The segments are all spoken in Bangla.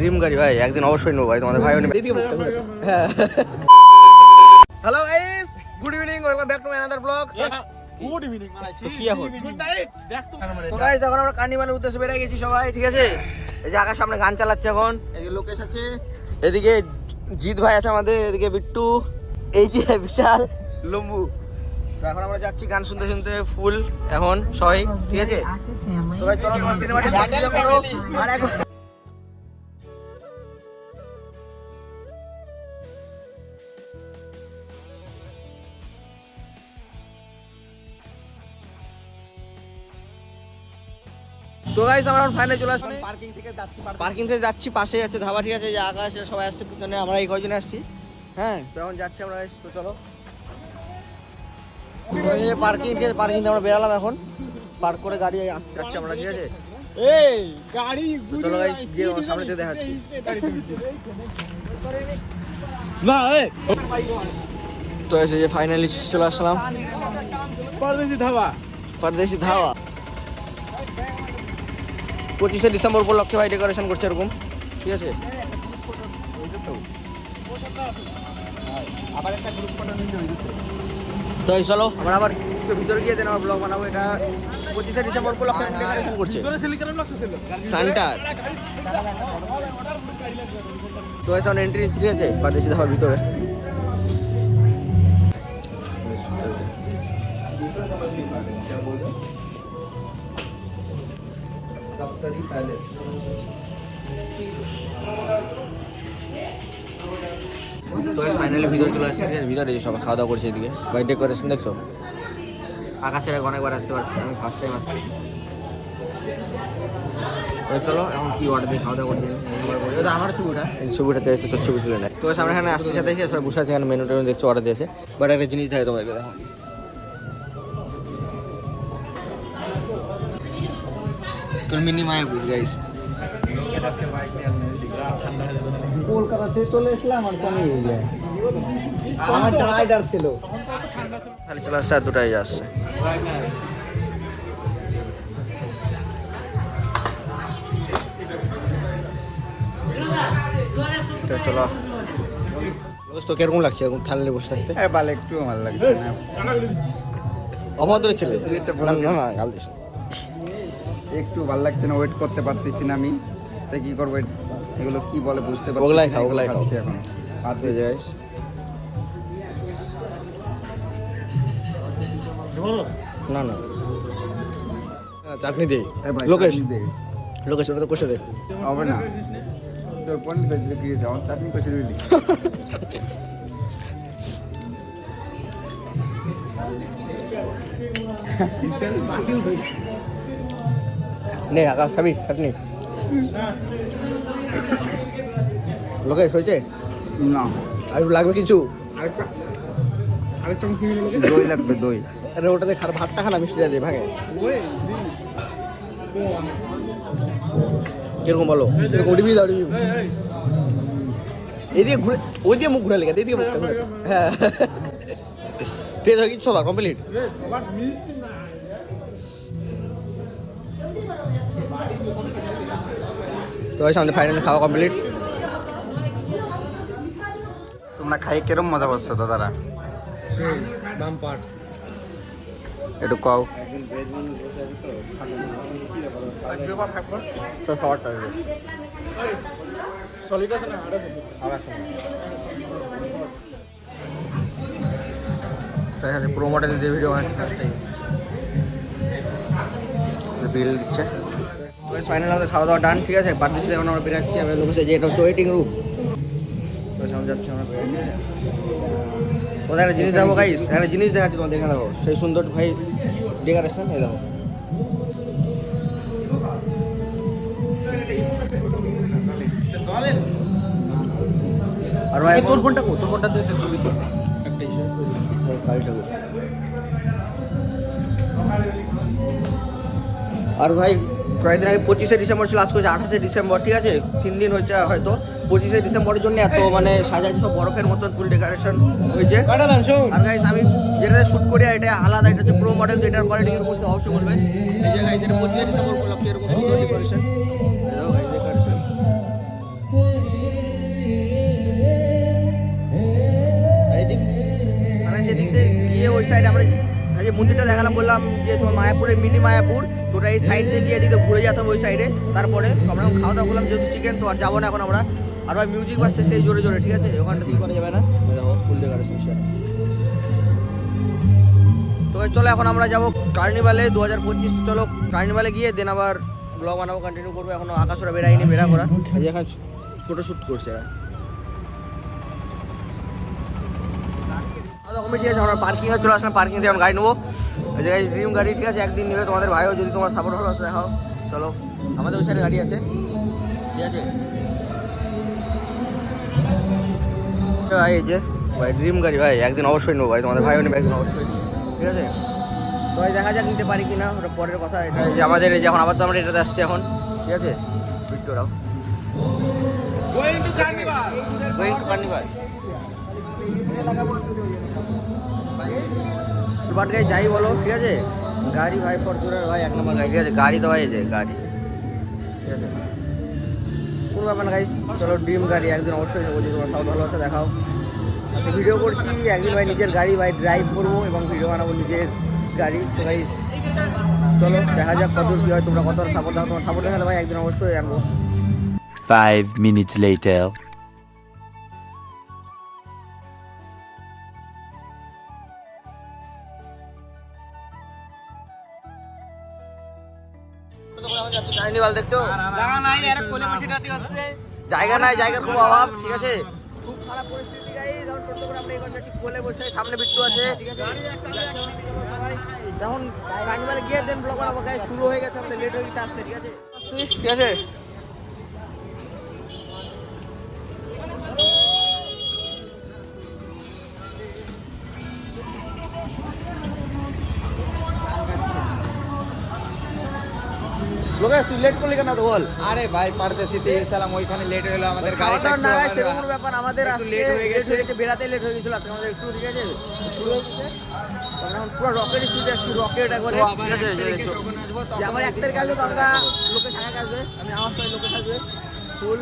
ড্রিম গাড়ি ভাই, একদিন অবশ্যই নেবো ভাই, তোমাদের ভাই হ্যাঁ। Hello guys, good evening, welcome back to my another blog. Good evening তো কি এখন? Good night. দেখ তো তো গাইস, এখন আমরা কার্নিভালের উদ্দেশ্যে বেরিয়ে গেছি সবাই, ঠিক আছে? এই যে আকাশ সামনে গান চালাচ্ছে এখন, এদিকে লোকেশ আছে, এদিকে জিৎ ভাই আছে আমাদের, এদিকে বিট্টু, এই যে বিশাল লম্বু। তো এখন আমরা যাচ্ছি গান শুনতে শুনতে ফুল এখন সবাই, ঠিক আছে? তো ভাই চলো তোমার সিনেমাটি সার্চ করো আর একবার। তো গাইস আমরা ফাইনালি চলে আসলাম পার্কিং থেকে যাচ্ছি, পাশে আছে ধাবা, ঠিক আছে? যে আকাশ সবাই আসছে পিছনে, আমরা এই কয়জনে আসছি। হ্যাঁ, তো এখন যাচ্ছি আমরা, তো চলো পার্কিং থেকে আমরা বেরালাম এখন, পার্ক করে গাড়ি যাচ্ছি আমরা, ঠিক আছে? এই গাড়ি চলো গাইস গিয়ে সামনে থেকে দেখাচ্ছি। না এই তো এসে যে ফাইনালি চলে আসলাম পরদেশি ধাবা। 25শে ডিসেম্বর উপলক্ষে ভাই ডেকোরেশন করছে এরকম, ঠিক আছে? আবার একটা গ্রুপ ফটো নিতে হইছে। তো চলো আমরা আবার ভিতরে গিয়ে দেন আমার ব্লগ বানাবো। এটা 25শে ডিসেম্বর উপলক্ষে ডেকোরেশন করছে সান্টার। তো এখন এন্ট্রি নিচ্ছি, ঠিক আছে? পারদেশি ধাবার ভিতরে। তো ফাইনালি ভিতরে চলে আসছে, ঠিক আছে? ভিতরে যে সবাই খাওয়া দাওয়া করছে এদিকে, বাই ডেকোরেশন দেখছো? আকাশের অনেকবার আসছে, আমি ফার্স্ট টাইম আসছি। চলো এখন কি অর্ডার দিয়ে খাওয়া দাওয়া করতে আমার ছবিটা, এই ছবিটা চাইছে, তোর ছবি তুলে নেয়। তো আমরা এখানে আসছি, সাথে সবাই বসে আছে, এখানে মেনু টেনু দেখছো, অর্ডার দিয়েছে। বাট একটা জিনিস থাকে তোমাদেরকে, দেখো তোর মিনি মায়াপুর গাইস। কলকাতাতে চলে এসলাম আর কমে যায়। আমার রাইডার ছিল, খালি চলে আসছে আর দুটাই আসছে। চলো তো কিরকম লাগছে এরকম ঠান্ডা বসে থাকতে? ভালো, একটু ভালো লাগছে না। অভদ্র ছেলে না না গাল দিস। একটু ভালো লাগছে না, ওয়েট করতে পারতেছি না আমি। তাই কি করবো, এগুলো কি বলে বুঝতে পারছি না। ওগুলাই খাও, ওগুলাই খাও এখন হাত হয়ে যায় না না চাটনি দেই। লোকেশ লোকেশ ওটা তো কষে দে, হবে না। তোর পনির দিয়ে দাও, চাটনি কষে দিবি। নে আকাশ খাবি চাটনি? লোকেশ হয়েছে না, আর লাগবে কিছু? দই লাগবে, দই। আরে ওটাতে ভাতটা খানা মিষ্টি দিয়ে ভাঙে। কিরকম বলো? কিরকম রিভিউ দাও, রিভিউ। এদিকে ঘুরে, ওই দিয়ে মুখ ঘুরে লেগে, এদিকে মুখটা ঘুরে। হ্যাঁ টেস্ট হয়ে গেছে সবার কমপ্লিট। তো সামনে ফাইনালি খাওয়া কমপ্লিট। তোমরা খাই কেরম মজা পাচ্ছো দাদারা? একটু কও। প্রো মডেল দিয়ে ভিডিও বিল দিচ্ছে। ফাইনাল আমাদের খাওয়া দাওয়া ডান, ঠিক আছে? বাদ দিচ্ছি, এখন আমরা বেরাচ্ছি। আমরা লোকেছে যে এটা হচ্ছে ওয়েটিং রুম, যাচ্ছি আমরা। ওদের একটা জিনিস দেখাবো গাইস, একটা জিনিস দেখাচ্ছি তোমার, দেখে দেখো সেই সুন্দর ভাই ডেকোরেশন। এই দেখো আর ভাই তোর ফোনটা কো, তোর ফোনটা দিয়ে ছবি একটা ইস্যু গাড়িটা। আর ভাই কয়েকদিন আগে 25শে ডিসেম্বর ছিল, আজকে হচ্ছে 28শে ডিসেম্বর, ঠিক আছে? 3 দিন হচ্ছে হয়তো। 25শে ডিসেম্বরের জন্য এত মানে সাজাইছে, সব বরফের মতন ফুল ডেকোরেশন হয়েছে। আর গাইস আমি যেটা শুট করি এটা আলাদা, এটা হচ্ছে প্রো মডেল, যেটার কোয়ালিটি এরকম অবশ্যই বলবে। এই যে গাইস এটা 25শে ডিসেম্বর উপলক্ষে এরকম সুন্দর ডেকোরেশন। সাইডে আমরা যে মন্দিরটা দেখালাম, বললাম যে তোমার মায়াপুরের মিনি মায়াপুর, তো ওটা এই সাইড দিয়ে গিয়ে এদিকে ঘুরে যেতে হবে ওই সাইডে। তারপরে আমরা এখন খাওয়া দাওয়া করলাম যেহেতু চিকেন, তো আর যাবো না এখন আমরা। আর ভাই মিউজিক বাজছে সেই জোরে জোরে, ঠিক আছে, ওখানটা ঠিক করা যাবে না, দেখো ফুল দেখার সমস্যা। তো চলো এখন আমরা যাবো কার্নিভালে 2025, চলো কার্নিভালে গিয়ে দেন আবার ব্লগ বানাবো, কন্টিনিউ করবো। এখনো আকাশরা বেরাইনি, বেরা করা এখন ফটো শ্যুট করছে এরা। ঠিক আছে, আমরা পার্কিংয়ে চলে আসলাম, পার্কিং দিয়ে আমরা গাড়ি নেবো। এই জায়গায় ড্রিম গাড়ি, ঠিক আছে, একদিন নেবে তোমাদের ভাইও, যদি তোমার সাপোর্ট হলো দেখাও। চলো আমাদের ওই সাইডে গাড়ি আছে, ঠিক আছে ভাই, এই যে ভাই ড্রিম গাড়ি ভাই, একদিন অবশ্যই নেবো ভাই, তোমাদের ভাইও নেবে একদিন অবশ্যই, ঠিক আছে। তো ভাই দেখা যাক নিতে পারি কি না, ওটা পরের কথা। এটা যে আমাদের এই যে এখন আবার তো আমরা এটাতে আসছি এখন, ঠিক আছে, ভিডিওটাও গোয়িং টু কার্নিভাল। বাট গাই যাই বলো, ঠিক আছে, গাড়ি ভাই ফরচুনার ভাই 1 নম্বর গাড়ি, ঠিক আছে, গাড়ি তো ভাই এই যে গাড়ি, ঠিক আছে, কোনো ব্যাপার না গাইস। চলো ড্রিম গাড়ি একদিন অবশ্যই নেবো, যদি তোমার সাউন্ড ভালো আছে দেখাও। আচ্ছা ভিডিও করছি একদিন ভাই, নিজের গাড়ি ভাই ড্রাইভ করবো এবং ভিডিও বানাবো নিজের গাড়ি। তো গাইস চলো দেখা যাক কত কী হয়, তোমরা কত সাপোর্ট দাও, তোমার সাপোর্ট দেখালে ভাই একদিন অবশ্যই আনবো। 5 minutes later. কার্নিভাল দেখছো, জায়গা নাই, জায়গার খুব অভাব, ঠিক আছে, খুব খারাপ পরিস্থিতি গাই। যখন টোটো করে আমরা এখন যাচ্ছি, কোলে বসে, সামনে বিট্টু আছে, ঠিক আছে, এখন কার্নিভালে গিয়ে দেন ব্লগ বানাবো গাইস। শুরু হয়ে গেছে, আমাদের লেট হয়ে গেছে আসতে, ঠিক আছে, ঠিক আছে। লোকেশ তুই লেট করলি কেন তো বল? আরে ভাই পারতেছি তো, সালাম ওইখানে লেট হলো আমাদের খাওয়া গাড়িটা দাওয়া না একটু হয় সেরকম কোনো ব্যাপার, আমাদের একটু আসতে লেট হয়ে গেছে। বেড়াতে লেট হয়ে গেছিল আজকে আমাদের একটু, ঠিক আছে, শুরু হয়ে গেছে। আমরা এখন পুরো রকেট স্পিড যাচ্ছি, রকেট একবারে, ঠিক আছে, যে আমার 1 তারিখ আসবে, তো আমরা লোকে থাকা আসবে, আমি আওয়াজ পাই লোকে থাকবে ফুল।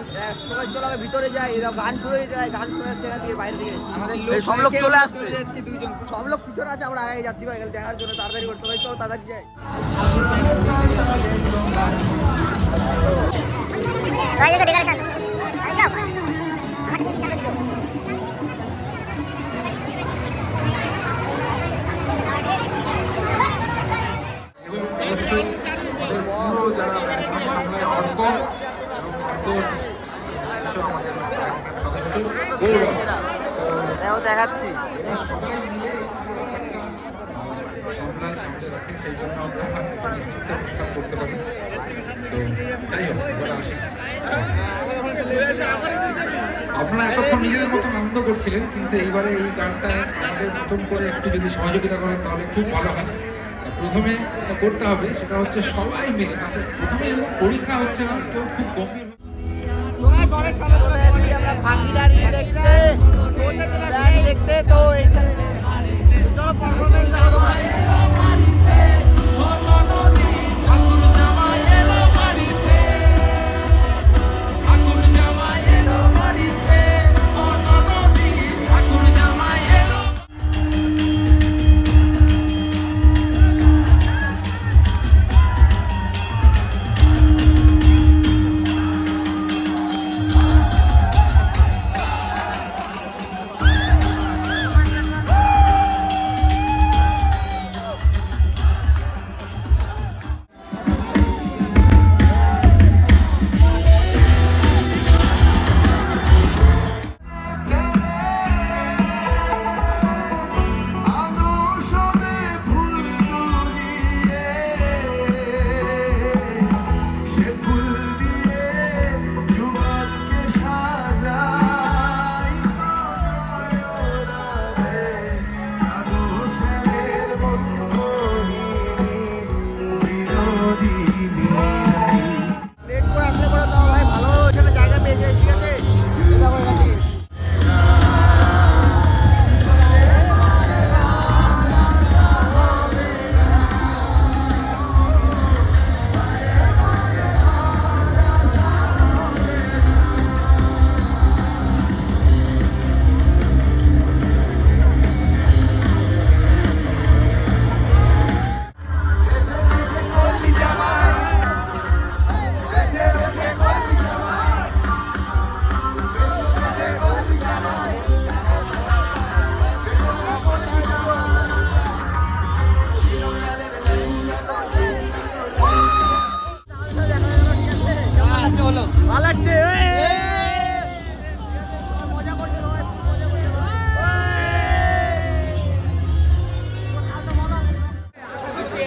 সবাই চলো আগে ভিতরে যাই, এরা গান শুরু হয়ে যায়, গান শুরু হচ্ছে এখান থেকে বাইরে থেকে, আমাদের এই সব লোক চলে আসছে, যাচ্ছি দুইজন। সব লোক পিছনে আছে, আমরা আগে যাচ্ছি ভাই এখানে দেখার জন্য, তাড়াতাড়ি করতে হবে, চলো তাড়াতাড়ি যাই। অবশ্যই আমাদের পুরো যারা ব্যাকগ্রাউন্ড সামলায় অর্ক এবং অর্কর আমাদের ব্যাকগ্রাউন্ড সদস্য গৌরব, দেখাচ্ছি এরা সবাই মিলে সামলে রাখে, সেই জন্য আমরা এত নিশ্চিত অনুষ্ঠান করতে পারি। তো যাই হোক, এবার আসি, আপনারা এতক্ষণ নিজেদের মতন আনন্দ করছিলেন, কিন্তু এইবারে এই গানটা আমাদের মতন করে একটু যদি সহযোগিতা করেন তাহলে খুব ভালো হয়। প্রথমে যেটা করতে হবে সেটা হচ্ছে সবাই মিলে, আচ্ছা প্রথমে পরীক্ষা হচ্ছে না, কেউ খুব গম্ভীর দেখতে, তো চলো পারফরমেন্স দেখো তোমরা।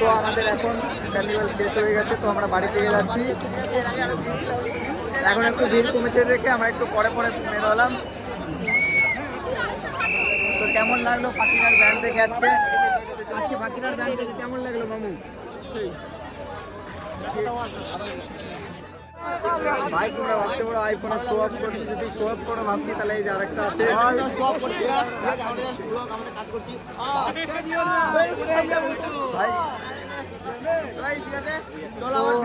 তো আমাদের এখন কার্নিভাল শেষ হয়ে গেছে, তো আমরা বাড়ি থেকে যাচ্ছি। এখন একটু ভিড় কমেছে দেখে আমরা একটু পরে বের হলাম। তো কেমন লাগলো ফাকিনার ব্যান্ড দেখে আজকে ফাকিনার ব্যান্ড দেখে কেমন লাগলো মামু? ভাই তোমরা ভাবতে পারো আইফোনে শো অফ করছি, যদি শো অফ করো ভাবছি তাহলে এই যে আরেকটা আছে সব করছি না, ঠিক আছে, আমরা just vlog, আমাদের কাজ করছি। ভাই। ভাই, ঠিক আছে, চলো আবার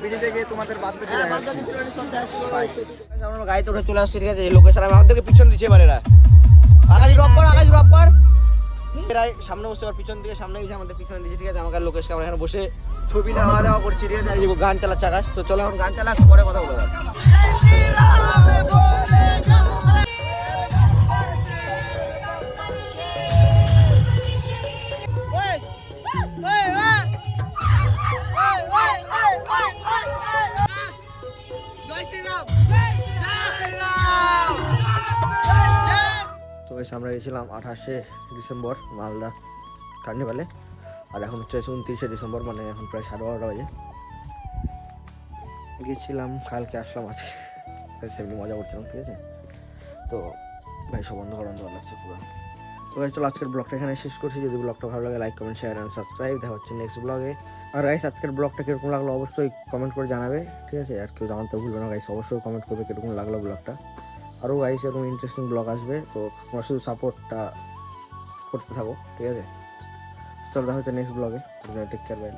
ব্রিজে গিয়ে তোমাদের বাদ পেতে আমরা গাড়িতে উঠে চলে আসছি, ঠিক আছে, এই লোকেশন আমি আমাদেরকে পিছন দিচ্ছে এবার এরা। আকাশ ড্রপ কর এরাই সামনে বসে আবার পিছন দিকে সামনে গেছে আমাদের পিছনে দিচ্ছে, ঠিক আছে। আমাকে লোকেশন আমরা এখানে বসে ছবি নেওয়া দাওয়া করছি, ঠিক আছে। আর এই যে গান চালাচ্ছে আকাশ, তো চলো এখন গান চালা, পরে কথা বলবো। তো এসে আমরা গেছিলাম 28শে ডিসেম্বর মালদা কার্নিভালে, আর এখন হচ্ছে 29শে ডিসেম্বর, মানে এখন প্রায় 12:30 বাজে। গেছিলাম কালকে, আসলাম আজকে, সেমনি মজা করছিলাম, ঠিক আছে। তো ভাই সব অন্ধকার লাগছে পুরো। তো ভাই চলো আজকের ব্লগটা এখানে শেষ করছি। যদি ব্লগটা ভালো লাগে like comment share and subscribe. দেখা হচ্ছে নেক্সট ব্লগে। আর গাইস আজকের ব্লগটা কীরকম লাগলো অবশ্যই কমেন্ট করে জানাবে, ঠিক আছে। আর কেউ জানাতে ভুলবে না গাইস, অবশ্যই কমেন্ট করবে কীরকম লাগলো ব্লগটা। আরও গাইস এরকম ইন্টারেস্টিং ব্লগ আসবে, তো তোমরা শুধু সাপোর্টটা করতে থাকো, ঠিক আছে। চলো দেখা হচ্ছে নেক্সট ব্লগে। Take care, by.